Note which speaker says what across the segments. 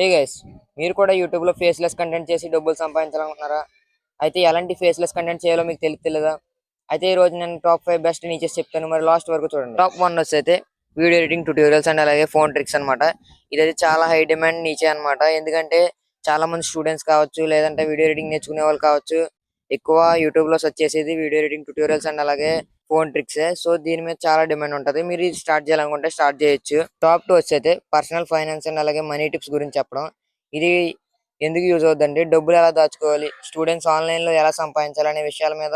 Speaker 1: Hey guys, మీరు కూడా యూట్యూబ్లో ఫేస్లెస్ కంటెంట్ చేసి డబ్బులు సంపాదించాలనుకుంటున్నారా? అయితే ఎలాంటి ఫేస్లెస్ కంటెంట్ చేయాలో మీకు తెలియదా? అయితే ఈ రోజు నేను టాప్ 5 బెస్ట్ నీచెస్ చెప్తాను, మరి లాస్ట్ వరకు చూడండి. టాప్ 1 వచ్చి అయితే వీడియో ఎడిటింగ్ ట్యూటోరియల్స్ అండ్ అలాగే ఫోన్ ట్రిక్స్ అనమాట. ఇదైతే చాలా హై డిమాండ్ నీచే అనమాట. ఎందుకంటే చాలా మంది స్టూడెంట్స్ కావచ్చు, లేదంటే వీడియో ఎడిటింగ్ నేర్చుకునే వాళ్ళు కావచ్చు, ఎక్కువ యూట్యూబ్ లో సెర్చ్ చేసేది వీడియో ఎడిటింగ్ ట్యూటోరియల్స్ అండ్ అలాగే ఫోన్ ట్రిక్స్. సో దీని మీద చాలా డిమాండ్ ఉంటది. మీరు ఇది స్టార్ట్ చేయాలనుకుంటే స్టార్ట్ చేయొచ్చు. టాప్ 2 వచ్చి అయితే పర్సనల్ ఫైనాన్స్ అండ్ అలాగే మనీ టిప్స్ గురించి చెప్పడం. ఇది ఎందుకు యూజ్ అవుతుందంటే డబ్బులు ఎలా దాచుకోవాలి, స్టూడెంట్స్ ఆన్లైన్ లో ఎలా సంపాదించాలి అనే విషయాల మీద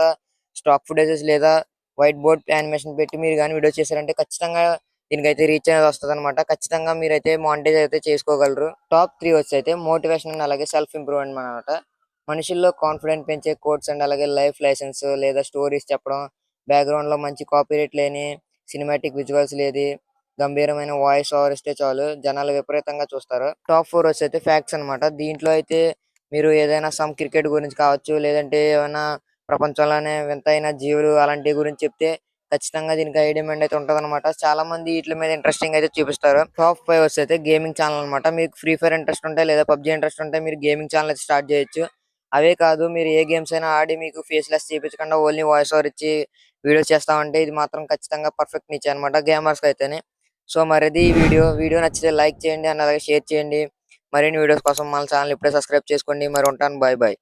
Speaker 1: స్టాక్ ఫుటేజెస్ లేదా వైట్ బోర్డ్ యానిమేషన్ పెట్టి మీరు కానీ వీడియో చేశారంటే ఖచ్చితంగా దీనికైతే రీచ్ అనేది వస్తుంది అనమాట. ఖచ్చితంగా మీరైతే మానిటైజ్ అయితే చేసుకోగలరు. టాప్ 3 వచ్చి అయితే మోటివేషన్ అండ్ అలాగే సెల్ఫ్ ఇంప్రూవ్మెంట్ అనమాట. మనుషుల్లో కాన్ఫిడెంట్ పెంచే కోట్స్ అండ్ అలాగే లైఫ్ లైసెన్స్ లేదా స్టోరీస్ చెప్పడం, బ్యాక్గ్రౌండ్ లో మంచి కాపీరైట్ లేని సినిమాటిక్ విజువల్స్ లేది గంభీరమైన వాయిస్ ఓవర్ ఇస్తే చాలు జనాలు విపరీతంగా చూస్తారు. టాప్ 4 వచ్చి అయితే ఫ్యాక్ట్స్ అనమాట. దీంట్లో అయితే మీరు ఏదైనా సమ్ క్రికెట్ గురించి కావచ్చు, లేదంటే ఏమైనా ప్రపంచంలోనే వింతైన జీవులు అలాంటి గురించి చెప్తే ఖచ్చితంగా దీనికి హై డిమాండ్ అయితే ఉంటది అనమాట. చాలా మంది వీటి మీద ఇంట్రెస్టింగ్ అయితే చూపిస్తారు. టాప్ 5 వచ్చి అయితే గేమింగ్ ఛానల్ అనమాట. మీకు ఫ్రీ ఫైర్ ఇంట్రెస్ట్ ఉంటే లేదా పబ్జీ ఇంట్రెస్ట్ ఉంటే మీరు గేమింగ్ ఛానల్ అయితే స్టార్ట్ చేయొచ్చు. అవే కాదు, మీరు ఏ గేమ్స్ అయినా ఆడి మీకు ఫేస్లెస్ చూపించకుండా ఓన్లీ వాయిస్ ఓవర్ ఇచ్చి వీడియో చేస్తామంటే ఇది మాత్రం ఖచ్చితంగా పర్ఫెక్ట్ నిచ్ అనమాట గేమర్స్ అయితేనే. సో మరిది ఈ వీడియో నచ్చితే లైక్ చేయండి అండ్ అలాగే షేర్ చేయండి. మరిన్ని వీడియోస్ కోసం మన ఛానల్ ఇప్పుడే సబ్స్క్రైబ్ చేసుకోండి. మరి ఉంటాను, బాయ్ బాయ్.